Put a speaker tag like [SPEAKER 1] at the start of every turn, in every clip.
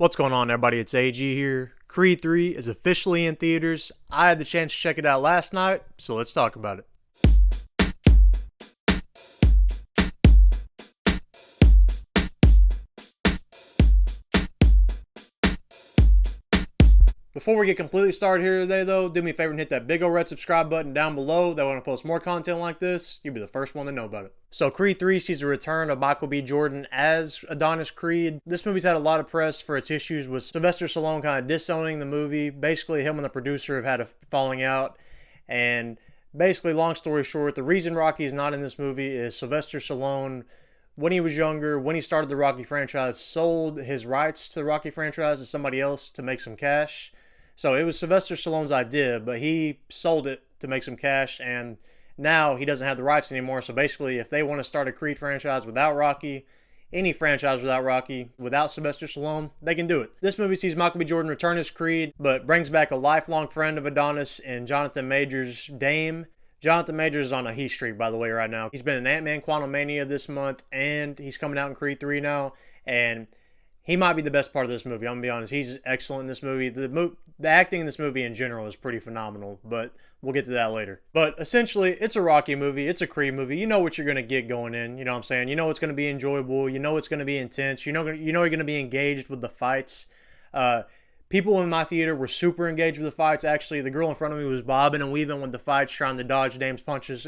[SPEAKER 1] What's going on, everybody? It's AG here. Creed 3 is officially in theaters. I had the chance to check it out last night, so let's talk about it. Before we get completely started here today, though, do me a favor and hit that big old red subscribe button down below. That when I post more content like this, you'll be the first one to know about it. So Creed 3 sees the return of Michael B. Jordan as Adonis Creed. This movie's had a lot of press for its issues with Sylvester Stallone kind of disowning the movie. Basically, him and the producer have had a falling out. And basically, long story short, the reason Rocky is not in this movie is Sylvester Stallone, when he was younger, when he started the Rocky franchise, sold his rights to the Rocky franchise to somebody else to make some cash. So it was Sylvester Stallone's idea, but he sold it to make some cash, and now he doesn't have the rights anymore. So basically, if they want to start a Creed franchise without Rocky, any franchise without Rocky, without Sylvester Stallone, they can do it. This movie sees Michael B. Jordan return as Creed, but brings back a lifelong friend of Adonis in Johnathan Majors, Dame. Johnathan Majors is on a heat streak, by the way, right now. He's been in Ant-Man Quantumania this month, and he's coming out in Creed 3 now, and he might be the best part of this movie. I'm going to be honest. He's excellent in this movie. The acting in this movie in general is pretty phenomenal, but we'll get to that later. But essentially, it's a Rocky movie. It's a Creed movie. You know what you're going to get going in. You know what I'm saying? You know it's going to be enjoyable. You know it's going to be intense. You know you're going to be engaged with the fights. People in my theater were super engaged with the fights. Actually, the girl in front of me was bobbing and weaving with the fights, trying to dodge Dame's punches.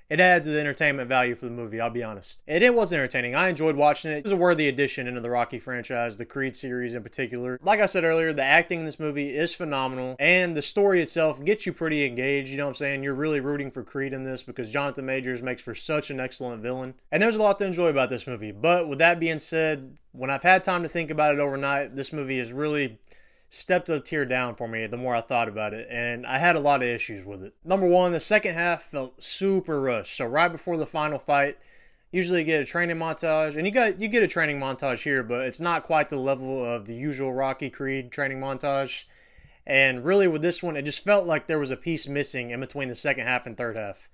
[SPEAKER 1] It added to the entertainment value for the movie, I'll be honest. And it was entertaining. I enjoyed watching it. It was a worthy addition into the Rocky franchise, the Creed series in particular. Like I said earlier, the acting in this movie is phenomenal, and the story itself gets you pretty engaged, you know what I'm saying? You're really rooting for Creed in this because Johnathan Majors makes for such an excellent villain. And there's a lot to enjoy about this movie. But with that being said, when I've had time to think about it overnight, this movie has really stepped a tier down for me the more I thought about it, and I had a lot of issues with it. Number one, the second half felt super rushed. So right before the final fight, usually you get a training montage, and you get a training montage here, but it's not quite the level of the usual Rocky Creed training montage. And really with this one, it just felt like there was a piece missing in between the second half and third half.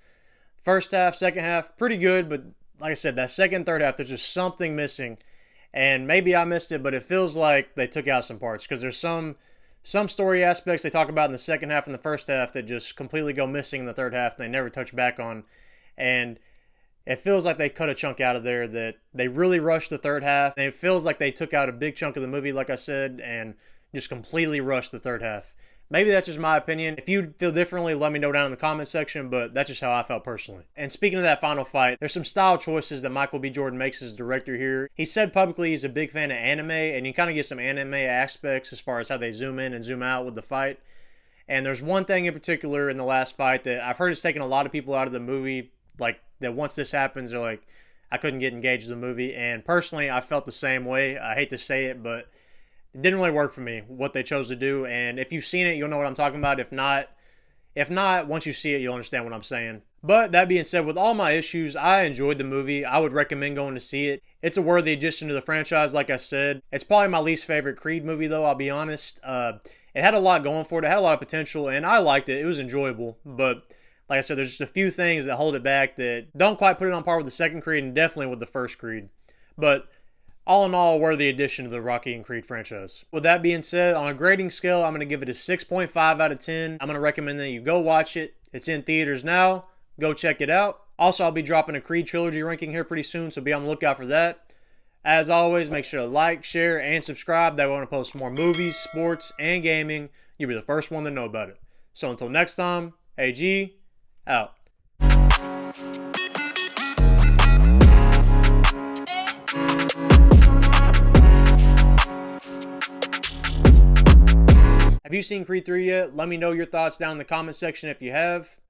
[SPEAKER 1] First half, second half, pretty good, but like I said, that second, third half, there's just something missing. And maybe I missed it, but it feels like they took out some parts because there's some story aspects they talk about in the second half and the first half that just completely go missing in the third half and they never touch back on. And it feels like they cut a chunk out of there, that they really rushed the third half. And it feels like they took out a big chunk of the movie, like I said, and just completely rushed the third half. Maybe that's just my opinion. If you feel differently, let me know down in the comment section, but that's just how I felt personally. And speaking of that final fight, there's some style choices that Michael B. Jordan makes as director here. He said publicly he's a big fan of anime, and you kind of get some anime aspects as far as how they zoom in and zoom out with the fight. And there's one thing in particular in the last fight that I've heard has taken a lot of people out of the movie, like that once this happens, they're like, I couldn't get engaged in the movie. And personally, I felt the same way. I hate to say it, but it didn't really work for me, what they chose to do. And if you've seen it, you'll know what I'm talking about. If not, once you see it, you'll understand what I'm saying. But that being said, with all my issues, I enjoyed the movie. I would recommend going to see it. It's a worthy addition to the franchise, like I said. It's probably my least favorite Creed movie, though, I'll be honest. It had a lot going for it. It had a lot of potential, and I liked it. It was enjoyable. But like I said, there's just a few things that hold it back that don't quite put it on par with the second Creed and definitely with the first Creed. But all in all, a worthy addition to the Rocky and Creed franchise. With that being said, on a grading scale, I'm going to give it a 6.5 out of 10. I'm going to recommend that you go watch it. It's in theaters now. Go check it out. Also, I'll be dropping a Creed trilogy ranking here pretty soon, so be on the lookout for that. As always, make sure to like, share, and subscribe. That way when I post more movies, sports, and gaming, you'll be the first one to know about it. So until next time, AG, out. Have you seen Creed 3 yet? Let me know your thoughts down in the comment section if you have.